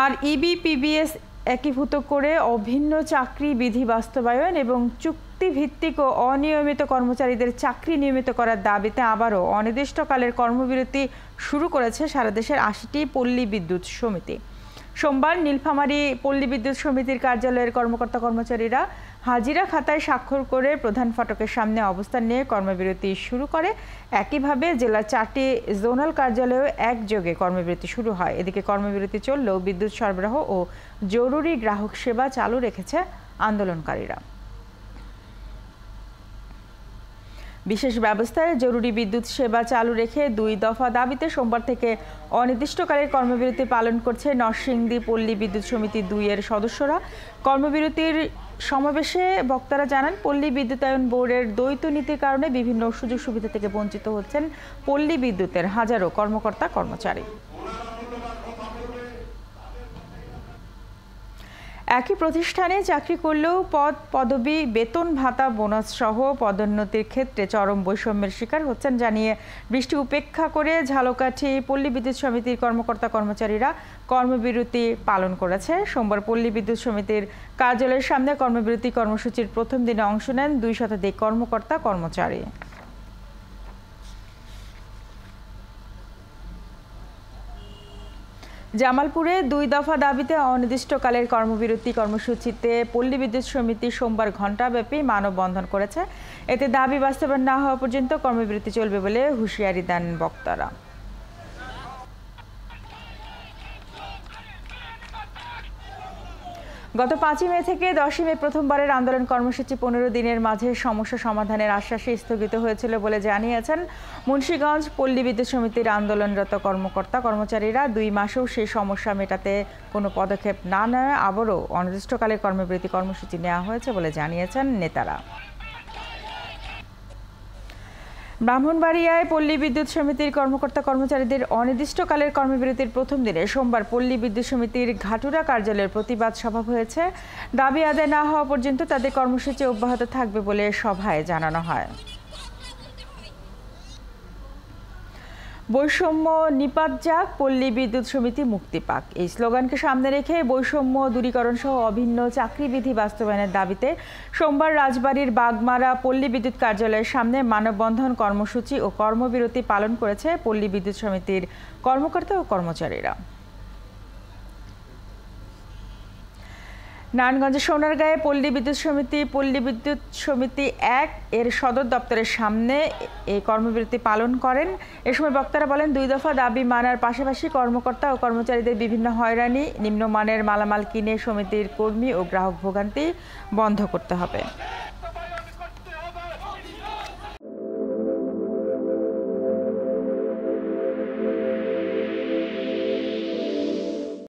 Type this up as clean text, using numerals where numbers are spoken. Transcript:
আর ইবিপিবিএস একীভূত করে অভিন্ন চাকরি বিধি বাস্তবায়ন এবং চুক্তিভিত্তিক ও অনিয়মিত কর্মচারীদের চাকরি নিয়মিত করার দাবিতে আবারও অনির্দিষ্টকালের কর্মবিরতি শুরু করেছে সারা দেশের ৮০টি পল্লী বিদ্যুৎ সমিতি। সোমবার নীলফামারী পল্লী বিদ্যুৎ সমিতির কার্যালয়ের কর্মকর্তা কর্মচারীরা হাজিরা খাতায় স্বাক্ষর করে প্রধান ফটকের সামনে অবস্থান নিয়ে কর্মবিরতি শুরু করে। একইভাবে জেলার ৪টি জোনাল কার্যালয়েও একযোগে কর্মবিরতি শুরু হয়। এদিকে কর্মবিরতি চললেও বিদ্যুৎ সরবরাহ ও জরুরি গ্রাহক সেবা চালু রেখেছে আন্দোলনকারীরা। বিশেষ ব্যবস্থায় জরুরি বিদ্যুৎ সেবা চালু রেখে ২ দফা দাবিতে সোমবার থেকে অনির্দিষ্টকালের কর্মবিরতি পালন করছে নরসিংদী পল্লী বিদ্যুৎ সমিতি ২ এর সদস্যরা। কর্মবিরতির সমাবেশে বক্তারা জানান, পল্লী বিদ্যুতায়ন বোর্ডের দ্বৈত নীতির কারণে বিভিন্ন সুযোগ সুবিধা থেকে বঞ্চিত হচ্ছেন পল্লী বিদ্যুতের হাজারো কর্মকর্তা কর্মচারী। একই প্রতিষ্ঠানে চাকরি করলেও পদ পদবি বেতন ভাতা বোনাস সহ পদোন্নতির ক্ষেত্রে চরম বৈষম্যের শিকার হচ্ছেন জানিয়ে বৃষ্টি উপেক্ষা করে ঝালকাঠি পল্লী বিদ্যুৎ সমিতির কর্মকর্তা কর্মচারীরা কর্মবিরতি পালন করেছে। সোমবার পল্লী বিদ্যুৎ সমিতির কার্যালয়ের সামনে কর্মবিরতি কর্মসূচির প্রথম দিনে অংশ নেন ২ শতাধিক কর্মকর্তা কর্মচারী। জামালপুরে ২ দফা দাবিতে অনির্দিষ্টকালের কর্মবিরতি কর্মসূচিতে পল্লী বিদ্যুৎ সমিতি সোমবার ঘণ্টাব্যাপী মানববন্ধন করেছে। এতে দাবি বাস্তবায়ন না হওয়া পর্যন্ত কর্মবিরতি চলবে বলে হুঁশিয়ারি দেন বক্তারা। গত ৫ই মে থেকে ১০ই মে প্রথমবারের আন্দোলন কর্মসূচি ১৫ দিনের মাঝে সমস্যা সমাধানের আশ্বাসে স্থগিত হয়েছিল বলে জানিয়েছেন মুন্সিগঞ্জ পল্লী বিদ্যুৎ সমিতির আন্দোলনরত কর্মকর্তা কর্মচারীরা। ২ মাসেও সেই সমস্যা মেটাতে কোনো পদক্ষেপ না নেওয়ায় আবারও অনির্দিষ্টকালের কর্মবিরতি কর্মসূচি নেওয়া হয়েছে বলে জানিয়েছেন নেতারা। ব্রাহ্মণবাড়িয়ায় পল্লী বিদ্যুৎ সমিতির কর্মকর্তা কর্মচারীদের অনির্দিষ্টকালের কর্মবিরতির প্রথম দিনে সোমবার পল্লী বিদ্যুৎ সমিতির ঘাটুরা কার্যালয়ের প্রতিবাদ সভা হয়েছে। দাবি আদায় না হওয়া পর্যন্ত তাদের কর্মসূচি অব্যাহত থাকবে বলে সভায় জানানো হয়। বৈষম্য নিপাত যাক, পল্লী বিদ্যুৎ সমিতি মুক্তি পাক, এই স্লোগানকে সামনে রেখে বৈষম্য দূরীকরণ সহ অভিন্ন চাকরিবিধি বাস্তবায়নের দাবিতে সোমবার রাজবাড়ীর বাগমারা পল্লী বিদ্যুৎ কার্যালয়ের সামনে মানববন্ধন কর্মসূচি ও কর্মবিরতি পালন করেছে পল্লী বিদ্যুৎ সমিতির কর্মকর্তা ও কর্মচারীরা। নারায়ণগঞ্জের সোনারগাঁয়ে পল্লী বিদ্যুৎ সমিতি ১ এর সদর দপ্তরের সামনে এই কর্মবিরতি পালন করেন। এ সময় বক্তারা বলেন, ২ দফা দাবি মানার পাশাপাশি কর্মকর্তা ও কর্মচারীদের বিভিন্ন হয়রানি, নিম্নমানের মালামাল কিনে সমিতির কর্মী ও গ্রাহক ভোগান্তি বন্ধ করতে হবে।